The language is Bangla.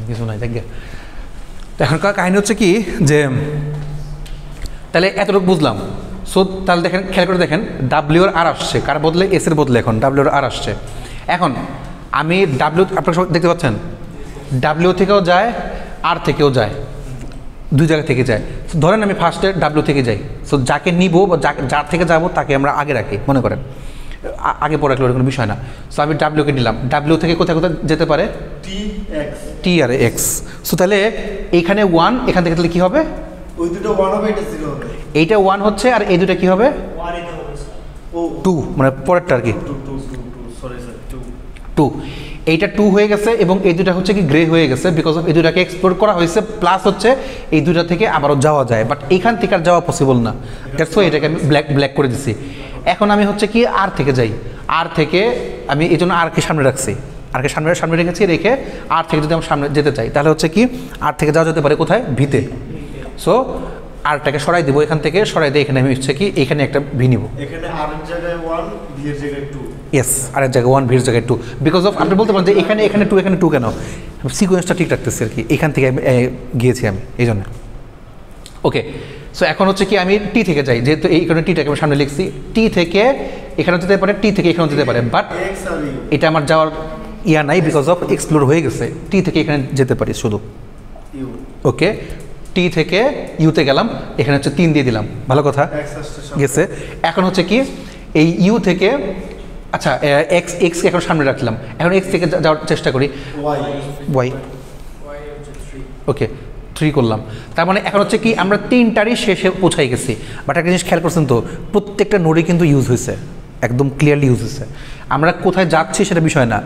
কিছু নাই দেখ। এখনকার কাহিনী হচ্ছে কি যে তাহলে এতটুকু বুঝলাম। সো তাহলে দেখেন, খেয়াল করে দেখেন, ডাব্লিউ আর আর আসছে, কার বদলে এস এর বদলে এখন ডাব্লিউ আর আসছে। এখন আমি ডাব্লিউ, আপনারা সবাই দেখতে পাচ্ছেন, ডাব্লিউ থেকেও যায় আর থেকেও যায়, দুই জায়গা থেকে যায়। ধরেন আমি ফার্স্টে ডাব্লিউ থেকে যাই, সো যাকে নিব বা যার থেকে যাব তাকে আমরা আগে রাখি, মনে করেন আগে পরে রাখলে কোনো বিষয় না। সো আমি ডাব্লিউকে নিলাম, ডাব্লিউ থেকে কোথায় কোথায় যেতে পারে, টি আর এক্স। সো তাহলে এইখানে 1, এখান থেকে তাহলে কী হবে, ওই দুটো 1 হবে, এটা 0 হবে, এইটা 1 হচ্ছে আর এই দুটো কী হবে 2, মানে পরেরটা আর কি 2। এইটা 2 হয়ে গেছে এবং এই দুটা হচ্ছে কি গ্রে হয়ে গেছে, বিকজ অফ এই দুটাকে এক্সপ্লোর করা হয়েছে, প্লাস হচ্ছে এই দুটা থেকে আবারও যাওয়া যায়, বাট এইখান থেকে আর যাওয়া পসিবল না। দ্যাটস ওয়াই এটাকে আমি ব্ল্যাক করে দিছি। এখন আমি হচ্ছে কি আর থেকে যাই, আর থেকে আমি এই জন্য আরকে সামনে রাখছি, আরকে সামনে রেখেছি, রেখে আর থেকে যদি আমি সামনে যেতে চাই তাহলে হচ্ছে কি আর থেকে যাওয়া যেতে পারে কোথায়, ভিতে। সো আরটাকে সরাই দিব, এখান থেকে সরাই দিয়ে এখানে আমি হচ্ছে কি এখানে একটা ভি নিব, এখানে আর এর জায়গায় 1, ভি এর জায়গায় 2। ইয়েস, আর এর জায়গায় 1, ভির জায়গায় 2, বিকজ অফ আপনি বলতে পারেন যে এখানে 2, এখানে 2 কেন, সিকোয়েন্সটা ঠিক রাখতেছি আর কি, এখান থেকে গিয়েছি আমি এই জন্য। ওকে, সো এখন হচ্ছে কি আমি টি থেকে যাই, যেহেতু এইখানে টিটাকে আমি সামনে লিখছি, টি থেকে এখানে যেতে পারে, টি থেকে এখানে যেতে পারে, বাট এটা আমার যাওয়ার ইয়া নাই, বিকজ অফ এক্সপ্লোর হয়ে গেছে। টি থেকে এখানে যেতে পারি শুধু। ওকে, টি থেকে ইউতে গেলাম, এখানে হচ্ছে 3 দিয়ে দিলাম, ভালো কথা গেছে। এখন হচ্ছে কি এই ইউ থেকে, আচ্ছা এক্সকে এখন সামনে রাখলাম, এখন এক্স থেকে যাওয়ার চেষ্টা করি, ওয়াই, ওকে 3 করলাম। তার মানে এখন হচ্ছে কি আমরা 3টারই শেষে পৌঁছাই গেছি। বাট একটা জিনিস খেয়াল করছেন তো, প্রত্যেকটা নোডে কিন্তু ইউজ হয়েছে, একদম ক্লিয়ারলি ইউজ হয়েছে। আমরা কোথায় যাচ্ছি সেটা বিষয় না।